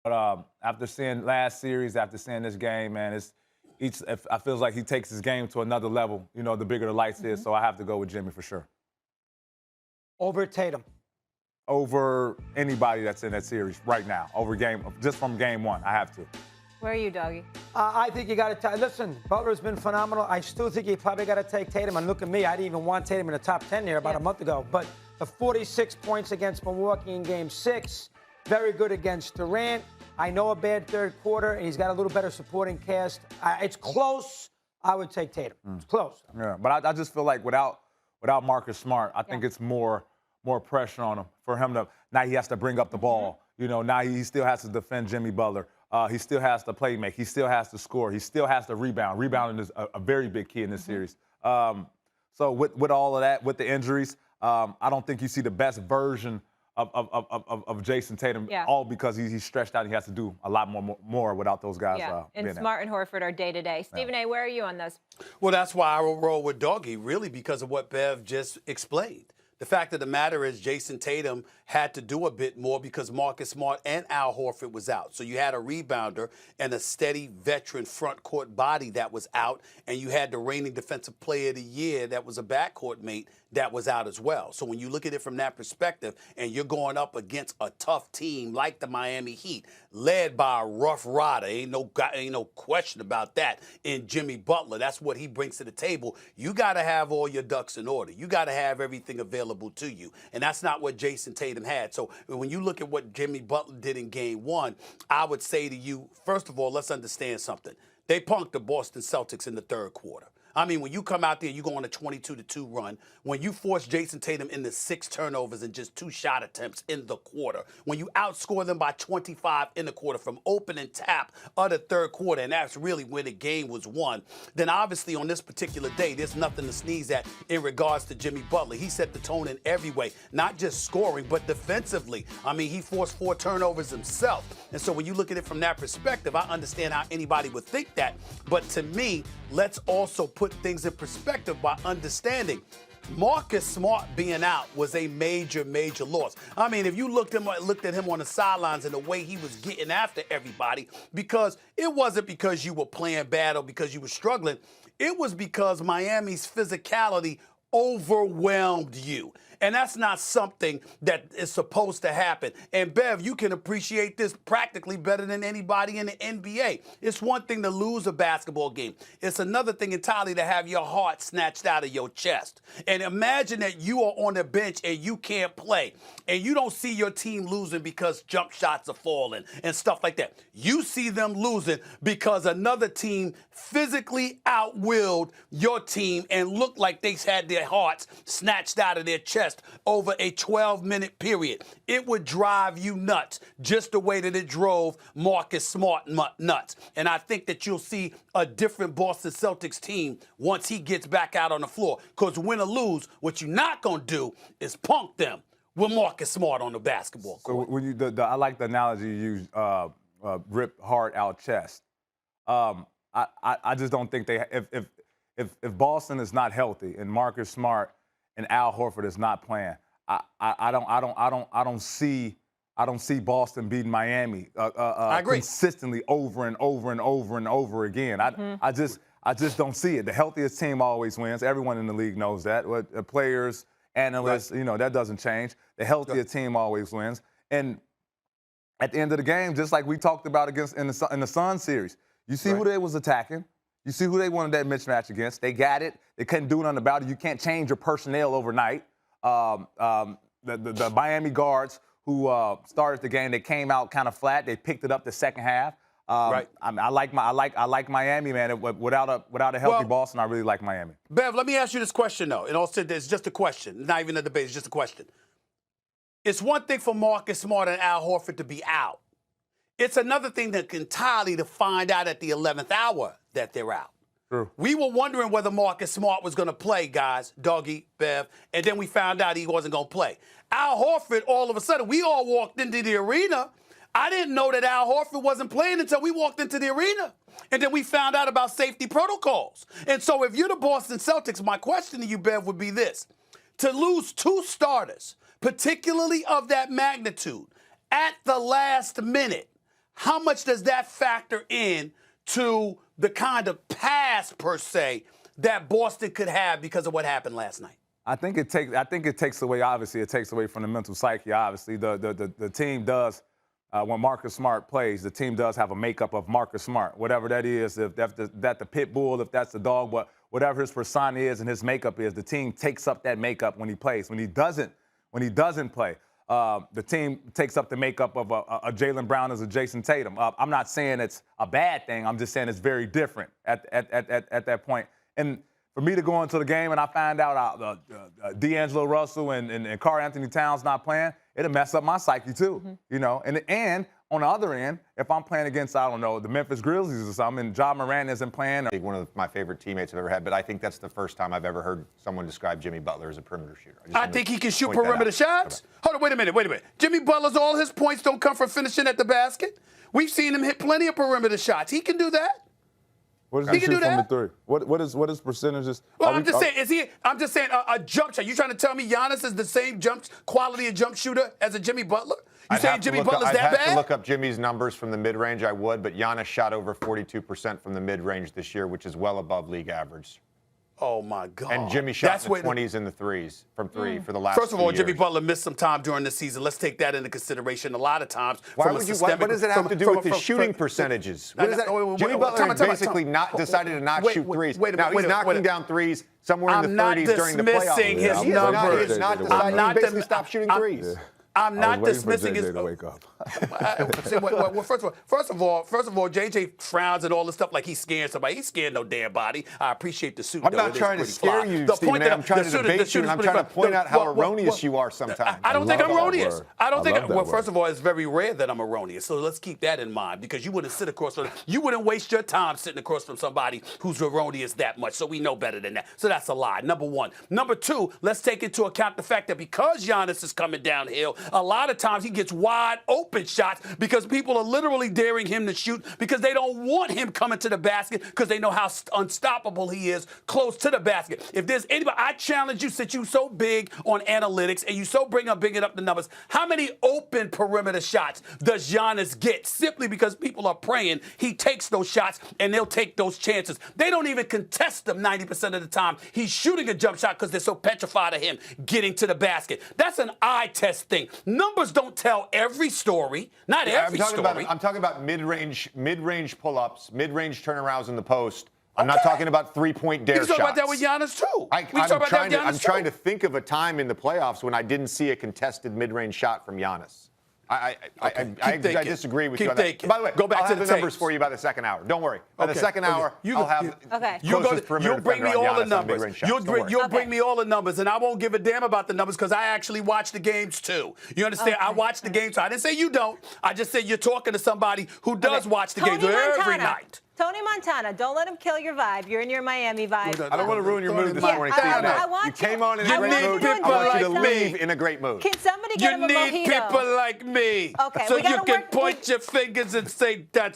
But after seeing last series, after seeing this game, man, I feels like he takes his game to another level. You know, the bigger the lights is. So I have to go with Jimmy for sure. Over Tatum. Over anybody that's in that series right now. Just from game one, I have to. Where are you, Doggy? I think you got to listen. Butler's been phenomenal. I still think you probably got to take Tatum. And look at me, I didn't even want Tatum in the top 10 here about a month ago. But the 46 points against Milwaukee in Game 6, very good against Durant. I know a bad third quarter, and he's got a little better supporting cast. It's close. I would take Tatum. It's close. Yeah, but I just feel like without Marcus Smart, I think it's more pressure on him for him to now he has to bring up the ball. You know, now he still has to defend Jimmy Butler. He still has to play make. He still has to score. He still has to rebound. Rebounding is a very big key in this series. So with all of that, with the injuries, I don't think you see the best version of Jason Tatum, all because he's stretched out and he has to do a lot more without those guys. And Smart and Horford are day-to-day. Stephen A., where are you on those? Well, that's why I will roll with Doggy, really, because of what Bev just explained. The fact of the matter is Jason Tatum had to do a bit more because Marcus Smart and Al Horford was out. So you had a rebounder and a steady veteran front court body that was out, and you had the reigning defensive player of the year that was a backcourt mate that was out as well. So when you look at it from that perspective and you're going up against a tough team like the Miami Heat, led by a rough rider, ain't no question about that, in Jimmy Butler. That's what he brings to the table. You got to have all your ducks in order. You got to have everything available to you. And that's not what Jason Tatum had. So when you look at what Jimmy Butler did in game one, I would say to you, first of all, let's understand something. They punked the Boston Celtics in the third quarter. I mean, when you come out there, you go on a 22-2 run. When you force Jason Tatum into 6 turnovers and just 2 shot attempts in the quarter. When you outscore them by 25 in the quarter from open and tap of the third quarter, and that's really where the game was won, then obviously on this particular day, there's nothing to sneeze at in regards to Jimmy Butler. He set the tone in every way, not just scoring, but defensively. I mean, he forced 4 turnovers himself. And so when you look at it from that perspective, I understand how anybody would think that. But to me, let's also put things in perspective by understanding Marcus Smart being out was a major, major loss. I mean, if you looked at him on the sidelines and the way he was getting after everybody, because it wasn't because you were playing bad or because you were struggling. It was because Miami's physicality overwhelmed you. And that's not something that is supposed to happen. And Bev, you can appreciate this practically better than anybody in the NBA. It's one thing to lose a basketball game. It's another thing entirely to have your heart snatched out of your chest. And imagine that you are on the bench and you can't play. And you don't see your team losing because jump shots are falling and stuff like that. You see them losing because another team physically outwilled your team and looked like they had their hearts snatched out of their chest over a 12-minute period. It would drive you nuts just the way that it drove Marcus Smart nuts. And I think that you'll see a different Boston Celtics team once he gets back out on the floor. Because win or lose, what you're not going to do is punk them with Marcus Smart on the basketball court. So when I like the analogy you used, rip heart out chest. I just don't think if Boston is not healthy and Marcus Smart and Al Horford is not playing, I don't see Boston beating Miami consistently over and over and over and over again. I just don't see it. The healthiest team always wins. Everyone in the league knows that. Players, analysts, that doesn't change. The healthiest team always wins. And at the end of the game, just like we talked about in the Suns series, you see who they was attacking. You see who they wanted that mismatch against. They got it. They couldn't do nothing about it. You can't change your personnel overnight. The Miami guards who started the game, they came out kind of flat. They picked it up the second half. I like Miami, man. Without a healthy Boston, I really like Miami. Bev, let me ask you this question, though. And also, it's just a question. It's not even a debate. It's just a question. It's one thing for Marcus Smart and Al Horford to be out. It's another thing entirely to find out at the 11th hour that they're out. True. We were wondering whether Marcus Smart was going to play, guys, Doggy, Bev, and then we found out he wasn't going to play. Al Horford, all of a sudden, we all walked into the arena. I didn't know that Al Horford wasn't playing until we walked into the arena. And then we found out about safety protocols. And so if you're the Boston Celtics, my question to you, Bev, would be this. To lose 2 starters, particularly of that magnitude, at the last minute, how much does that factor in to the kind of pass per se that Boston could have because of what happened last night? I think it takes away. Obviously, it takes away from the mental psyche. Obviously, the team does. When Marcus Smart plays, the team does have a makeup of Marcus Smart, whatever that is. If that's the pit bull, if that's the dog, whatever his persona is and his makeup is, the team takes up that makeup when he plays. When he doesn't play, the team takes up the makeup of a Jaylen Brown as a Jason Tatum. I'm not saying it's a bad thing. I'm just saying it's very different at that point. And for me to go into the game and I find out D'Angelo Russell and Karl Anthony Towns not playing, it'll mess up my psyche too, you know. And on the other end, if I'm playing against, I don't know, the Memphis Grizzlies or something, and Ja Morant isn't playing. One of my favorite teammates I've ever had, but I think that's the first time I've ever heard someone describe Jimmy Butler as a perimeter shooter. I think he can shoot perimeter shots. Hold on, wait a minute. Jimmy Butler's, all his points don't come from finishing at the basket. We've seen him hit plenty of perimeter shots. He can do that. What does he shoot from the three? What is percentages? Well, I'm just saying a jump shot. You trying to tell me Giannis is the same quality of jump shooter as a Jimmy Butler? You saying Jimmy Butler's that bad? I'd have to look up Jimmy's numbers from the mid-range. I would, but Giannis shot over 42% from the mid-range this year, which is well above league average. Oh, my God. And Jimmy shot in the 20s and the threes from three for the last First of all, 2 years. Jimmy Butler missed some time during the season. Let's take that into consideration. A lot of times, what does it have to do with his shooting percentages? What is that? Jimmy Butler has basically decided to not shoot threes. Now, he's knocking down threes somewhere in the 30s during the playoffs. I'm not dismissing his numbers. He's not deciding. He basically stopped shooting threes. I'm not dismissing his. To wake up. Well, first of all, JJ frowns at all this stuff like he's scaring somebody. He's scaring no damn body. I appreciate the suit. I'm not trying to scare you, Stephen. I'm trying to debate you, and I'm trying to point out how erroneous you are sometimes. I don't think I'm erroneous. I don't think. Well, first of all, it's very rare that I'm erroneous. So let's keep that in mind because you wouldn't sit across from. You wouldn't waste your time sitting across from somebody who's erroneous that much. So we know better than that. So that's a lie. Number one. Number two. Let's take into account the fact that because Giannis is coming downhill, a lot of times he gets wide open shots because people are literally daring him to shoot because they don't want him coming to the basket because they know how unstoppable he is close to the basket. If there's anybody, I challenge you, since you're so big on analytics and you so bringing up the numbers, how many open perimeter shots does Giannis get simply because people are praying he takes those shots and they'll take those chances? They don't even contest them 90% of the time. He's shooting a jump shot because they're so petrified of him getting to the basket. That's an eye test thing. Numbers don't tell every story, not every story. I'm talking about mid-range pull-ups, mid-range turnarounds in the post. I'm not talking about three-point dare shots. We talk about that with Giannis too. I'm trying to think of a time in the playoffs when I didn't see a contested mid-range shot from Giannis. I disagree with you on that. By the way, go back to the numbers for you by the second hour. Don't worry. By the second hour, I'll have You'll bring me all the numbers. You'll bring me all the numbers, and I won't give a damn about the numbers because I actually watch the games too. You understand? I watch the games. So I didn't say you don't. I just said you're talking to somebody who does watch the games every night. Tony Montana, don't let him kill your vibe. You're in your Miami vibe. I don't want to ruin your mood this morning, Stephen. You came on in a great mood. I want you to leave in a great mood. Can somebody get him a mojito? You need people like me. Okay, so you can point your fingers and say that's